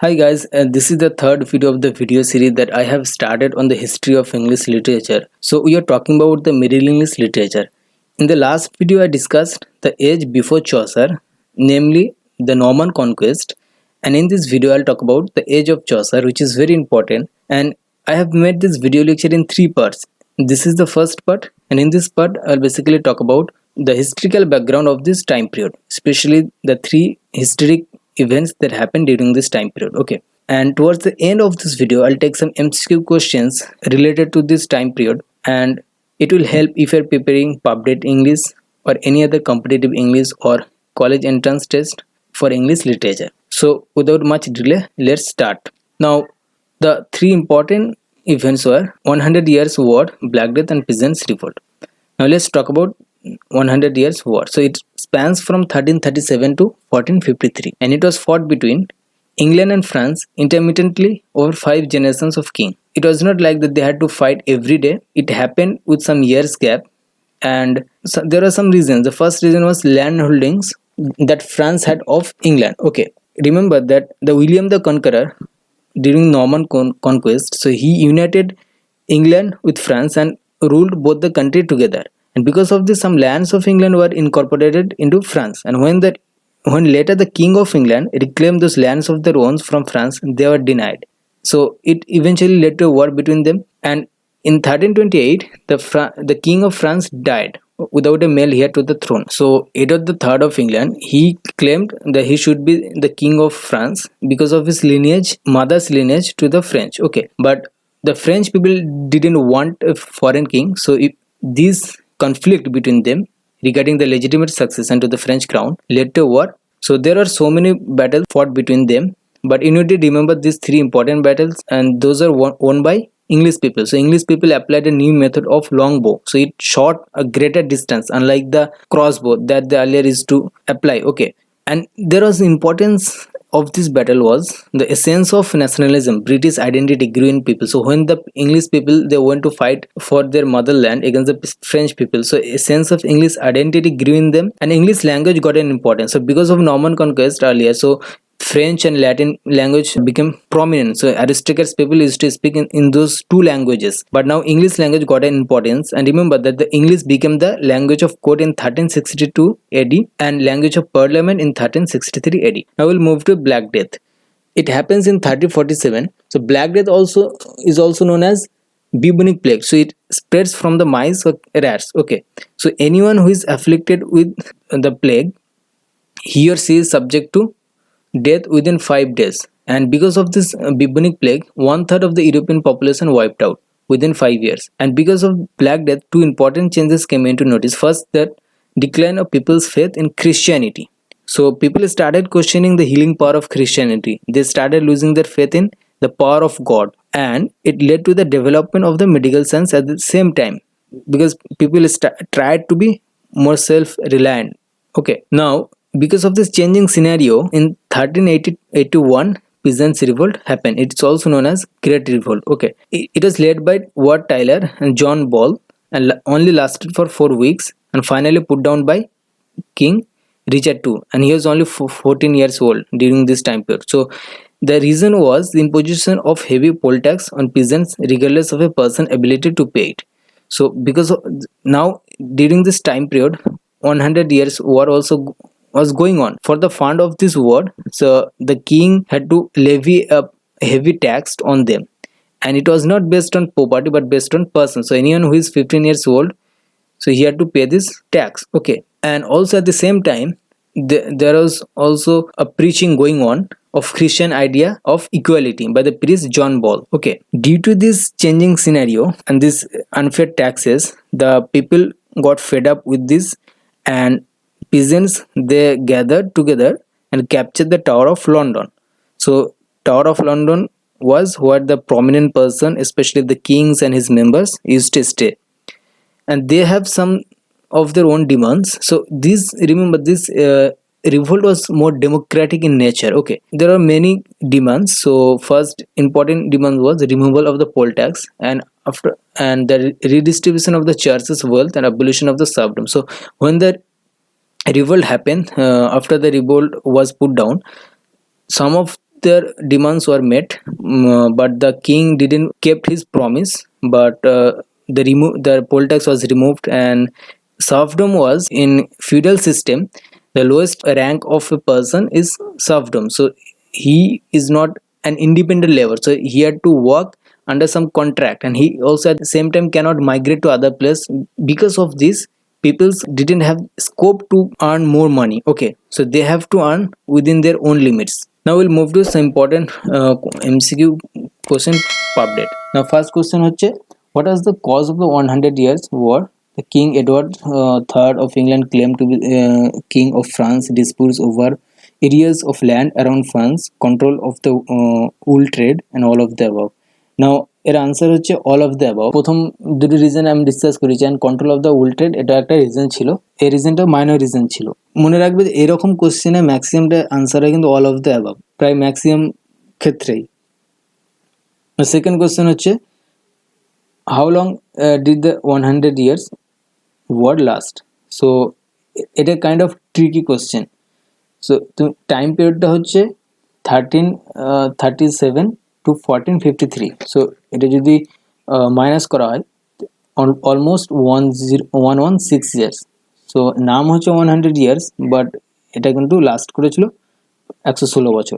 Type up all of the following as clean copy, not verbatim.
Hi guys, this is the third video of the video series that I have started on the history of English literature. So we are talking about the Middle English literature. In the last video I discussed the age before Chaucer, namely the Norman conquest, and in this video I'll talk about the age of Chaucer, which is very important, and I have made this video lecture in three parts. This is the first part, and in this part I'll basically talk about the historical background of this time period, especially the three historic events that happened during this time period. Okay, and towards the end of this video I'll take some MCQ questions related to this time period, and it will help if you're preparing public English or any other competitive English or college entrance test for English literature. So without much delay, let's start. Now the three important events were 100 years war, Black Death, and Peasants Revolt. Now let's talk about 100 years war. So it spans from 1337 to 1453, and it was fought between England and France intermittently over 5 generations of king. It was not like that they had to fight every day. It happened with some years gap, and so there are some reasons. The first reason was land holdings that France had of England. Okay, remember that the William the Conqueror during Norman conquest, so he united England with France and ruled both the country together. And because of this, some lands of England were incorporated into France. And when later the King of England reclaimed those lands of their own from France, they were denied. So it eventually led to a war between them. And in 1328, the King of France died without a male heir to the throne. So Edward III of England, he claimed that he should be the King of France because of his lineage, mother's lineage to the French. Okay, but the French people didn't want a foreign king, so this conflict between them regarding the legitimate succession to the French crown led to war. So there are so many battles fought between them, but you need to remember these three important battles, and those are won by English people. So English people applied a new method of longbow, so it shot a greater distance, unlike the crossbow that the earlier is to apply. Okay, and there was importance of this battle was the essence of nationalism, British identity grew in people. So when the English people they went to fight for their motherland against the French people, so a sense of English identity grew in them, and English language got an importance. So because of Norman conquest earlier, so French and Latin language became prominent. So aristocrats people used to speak in those two languages. But now English language got an importance. And remember that the English became the language of court in 1362 AD and language of parliament in 1363 AD. Now we'll move to Black Death. It happens in 1347. So Black Death is also known as bubonic plague. So it spreads from the mice or rats. Okay. So anyone who is afflicted with the plague, he or she is subject to death within 5 days. And because of this bubonic plague, one third of the European population wiped out within 5 years. And because of Black Death, two important changes came into notice. First, that decline of people's faith in Christianity. So people started questioning the healing power of Christianity. They started losing their faith in the power of God, and it led to the development of the medical science at the same time, because people tried to be more self-reliant. Okay, now because of this changing scenario, in 1381, Peasants Revolt happened. It's also known as Great Revolt. Okay, it was led by Wat Tyler and John Ball, and only lasted for 4 weeks, and finally put down by King Richard II, and he was only 14 years old during this time period. So the reason was the imposition of heavy poll tax on peasants regardless of a person's ability to pay it. So because of now during this time period, 100 years war also was going on. For the fund of this war, so the king had to levy a heavy tax on them, and it was not based on property but based on person. So anyone who is 15 years old, so he had to pay this tax. Okay, and also at the same time there was also a preaching going on of Christian idea of equality by the priest John Ball. Okay, due to this changing scenario and this unfair taxes, the people got fed up with this, and peasants they gathered together and captured the Tower of London. So Tower of London was where the prominent person, especially the kings and his members, used to stay, and they have some of their own demands. So this, remember, this revolt was more democratic in nature. Okay, there are many demands. So first important demand was the removal of the poll tax, and the redistribution of the church's wealth and abolition of the serfdom. So when the revolt happened, after the revolt was put down, some of their demands were met, but the king didn't kept his promise. But the poll tax was removed, and serfdom was in feudal system. The lowest rank of a person is serfdom, so he is not an independent labor. So he had to work under some contract, and he also at the same time cannot migrate to other place. Because of this, peoples didn't have scope to earn more money. Okay, so they have to earn within their own limits. Now we'll move to some important MCQ question update. Now first question হচ্ছে, what was the cause of the 100 years war? The King Edward III of England claimed to be king of France. Disputes over areas of land around France, control of the wool trade, and all of the above. নাও এর answer হচ্ছে all of the above. প্রথম দুটি reason আমি discuss করেছি, and control of the wool trade, এটা একটা reason ছিল। এই রিজনটা মাইনর রিজন ছিল। মনে রাখবে যে এরকম কোশ্চেনে ম্যাক্সিমামটা আনসার হয় কিন্তু অল অফ দ্য অ্যাবাভ, প্রায় ম্যাক্সিমাম ক্ষেত্রেই। সেকেন্ড কোশ্চেন হচ্ছে, how long did the 100 years war last? So এটা kind of tricky question. So তুমি টাইম পিরিয়ডটা হচ্ছে 1337 to 1453। সো এটা যদি মাইনাস করা হয়, অলমোস্ট 116 ইয়ার্স। সো নাম হচ্ছে 100 ইয়ার্স, বাট এটা কিন্তু লাস্ট করেছিল 116 বছর।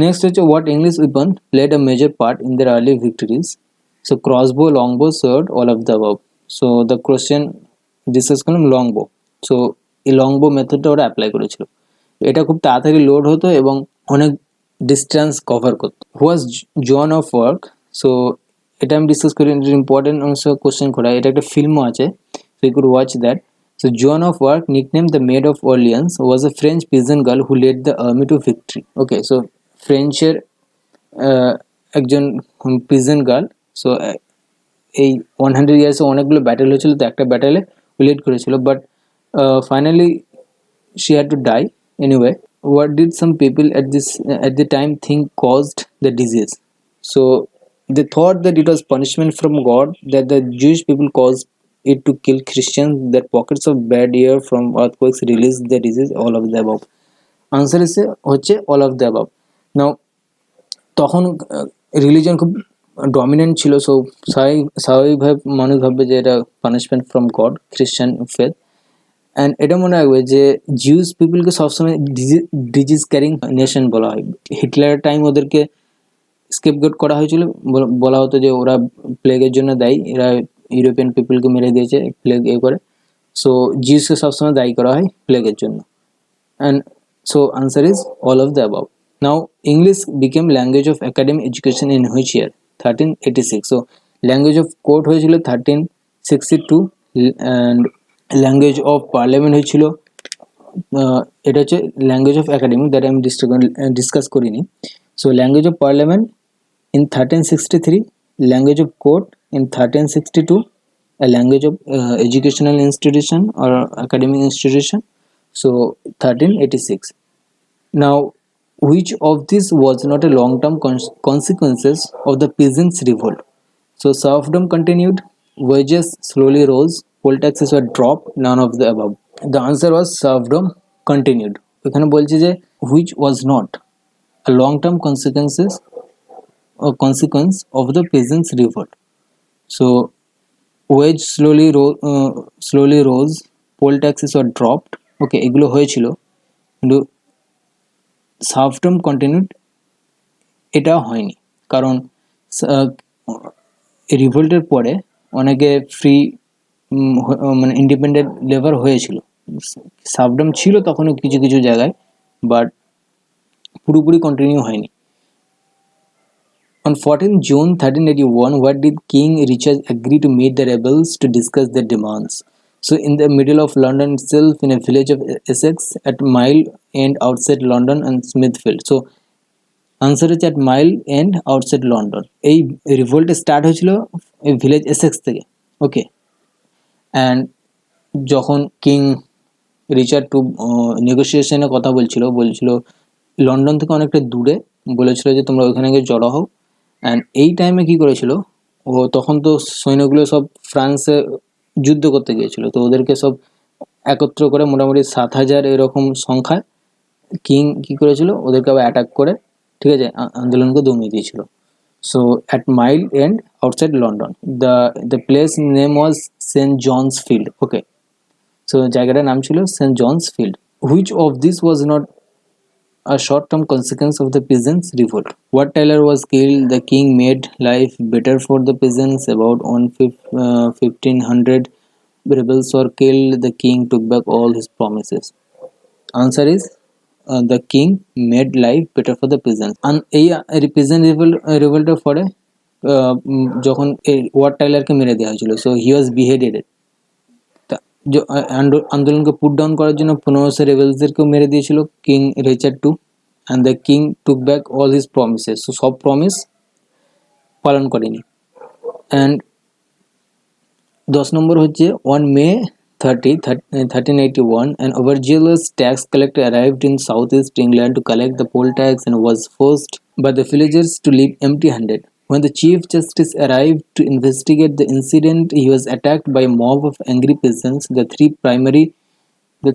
নেক্সট হচ্ছে, what English weapon played a major part in their early victories? So crossbow, longbow, sword, all of the above. So the question discuss করলাম লংবো। সো এই লংবো মেথডটা ওরা অ্যাপ্লাই করেছিল। এটা খুব তাড়াতাড়ি লোড হতো এবং অনেক ডিস্টেন্স কভার করতো। ওয়াজ জন অফ ওয়ার্ক? সো এটা আমি ডিসকাস করি, ইম্পর্টেন্ট অংশ কোশ্চেন করা। এটা একটা ফিল্মও আছে, so you could watch that. So Joan of Arc, nicknamed the Maid of Orleans, was a French peasant girl who led the army to victory. Okay, so ফ্রেঞ্চের একজন পিজন গার্ল। সো এই 100 ইয়ার্সে অনেকগুলো battle হয়েছিল, তো একটা ব্যাটেলে lead করেছিল, but finally she had to die anyway. What did some people at the time think caused the disease? So they thought that it was punishment from God, that the Jewish people caused it to kill Christians, that pockets of bad air from earthquakes released the disease, all of the above. Answer is হচ্ছে all of the above. Now তখন religion খুব dominant ছিল, so স্বাভাবিকভাবে মানুষ ভাববে যে এটা punishment from god, খ্রিস্টান ফেথ। অ্যান্ড এটা মনে রাখবে যে জিউস পিপলকে সবসময় ডিজিজ ক্যারিং নেশন বলা হয়। হিটলারের টাইম ওদেরকে স্কেপগোট করা হয়েছিল, বলা হতো যে ওরা প্লেগের জন্য দায়ী, এরা ইউরোপিয়ান পিপলকে মেরে দিয়েছে প্লেগ এ করে। সো জিউসকে সবসময় দায়ী করা হয় প্লেগের জন্য। And so answer is all of the above. Now English became language of academic education in which year? 1386। So language of court হয়েছিল 1362, অ্যান্ড ল্যাঙ্গুয়েজ অফ পার্লামেন্ট হয়েছিল, এটা হচ্ছে ল্যাঙ্গুয়েজ অফ একাডেমিক, দ্যাট আমি ডিসকাস করিনি। So language of parliament in 1363, language of court in 1362, a language of educational institution or academic institution, so 1386. Now which of this was not a long-term consequences of the peasants revolt? So serfdom continued, wages slowly rose, poll taxes were dropped, none of the above. The answer was serfdom continued. এখানে বলছে যে which was not a long-term consequence of the peasants revolt. So wage slowly rose, poll taxes were dropped, okay, এগুলো হয়েছিল, কিন্তু serfdom continued এটা হয়নি, কারণ রিভোল্টের পরে অনেকে ফ্রি মানে ইন্ডিপেন্ডেন্ট লেবার হয়েছিল। সার্ফডম ছিল তখনও কিছু কিছু জায়গায়, বাট পুরোপুরি কন্টিনিউ হয়নি। On 14 June 1381, what did King Richard agree to meet the rebels to discuss their demands? So in the middle of London itself, in a village of Essex, at Mile End outside London and Smithfield. So answer হচ্ছে at Mile End outside London. এই revolt start হয়েছিল এই village Essex থেকে, ওকে। And যখন king Richard two নেগোসিয়েশনের কথা বলছিল London থেকে অনেকটা দূরে, বলেছিল যে তোমরা ওইখানে গিয়ে জড়ো হও। অ্যান্ড এই টাইমে কী করেছিল, ও তখন তো সৈন্যগুলো সব ফ্রান্সে যুদ্ধ করতে গিয়েছিল, তো ওদেরকে সব একত্র করে মোটামুটি 7000 এরকম সংখ্যায় কিং কী করেছিল, ওদেরকে আবার অ্যাটাক করে ঠিক আছে, আন্দোলনকে দমিয়ে দিয়েছিল। So at Mile End outside London, the place name was Saint John's Field. Okay, so জায়গাটার নাম ছিল Saint John's Field. Which of this was not a short-term consequence of the peasants' revolt? Wat Tyler was killed. The king made life better for the peasants. About 1500 rebels were killed. The king took back all his promises. Answer is the king made life better for the peasants. এই peasant revolটের পরে যখন watt টাইলারকে মেরে দেওয়া হয়েছিল, so he ওয়াজ বিহেডেড। আন্দোলনকে put down করার জন্য 1500 রেবেলসদেরকেও মেরে দিয়েছিল King Richard two, and the king took back all his promises. So সব প্রমিস পালন করেনি। অ্যান্ড 10 নম্বর হচ্ছে on May 30, 1381, an overzealous tax collector arrived in southeast England to collect the poll tax and was forced by the villagers to leave empty-handed. When the Chief Justice arrived to investigate the incident, he was attacked by a mob of angry peasants. The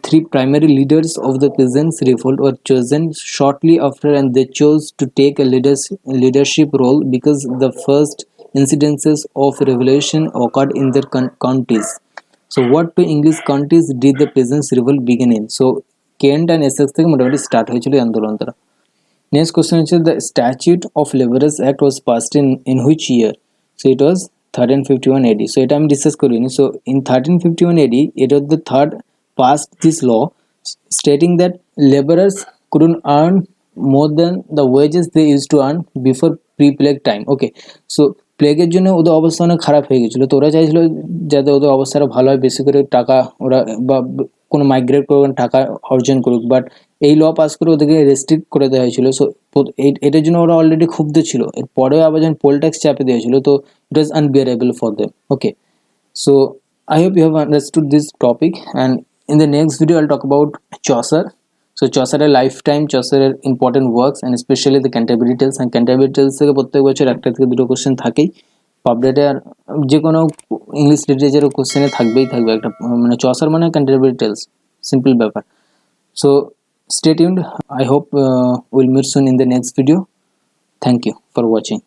three primary leaders of the peasants' revolt were chosen shortly after, and they chose to take a leadership role because the first incidences of revolution occurred in their counties. So what two English counties did the peasants' revolt begin in? So Kent and Essex থেকে মোটামুটি start হয়েছিল এই আন্দোলনটা। Next question হচ্ছে the statute of labourers act was passed in which year? So it was 1351 AD. So এটা আমি discuss করিনি। So in 1351 AD it was the third passed this law stating that laborers couldn't earn more than the wages they used to earn before pre-plague time. Okay, so প্লেগের জন্য ওদের অবস্থা অনেক খারাপ হয়ে গেছিলো, তো ওরা চাইছিল যাতে ওদের অবস্থাটা ভালো হয়, বেশি করে টাকা ওরা বা কোনো মাইগ্রেট করুক, টাকা অর্জন করুক। বাট এই ল পাস করে ওদেরকে রেস্ট্রিক্ট করে দেওয়া হয়েছিল। সো এটার জন্য ওরা অলরেডি ক্ষুব্ধ ছিল। এরপরেও আবার যখন পোল ট্যাক্স চাপে দেওয়া হয়েছিল, তো it was unbearable for them. Okay, so I hope you have understood this topic, and in the next video I'll talk about Chaucer. So Chaucer এর lifetime, Chaucer এর important works, and especially the Canterbury Tales. And Canterbury Tales থেকে প্রত্যেক বছর একটা থেকে দুটো question থাকেই পাবলিটে, আর যে কোনো ইংলিশ লিটারেচারের কোশ্চেনে থাকবেই থাকবে একটা, মানে চসার মানে ক্যান্টারবারি টেলস, সিম্পল ব্যাপার। So stay tuned. I hope we'll meet soon in the next video. Thank you for watching.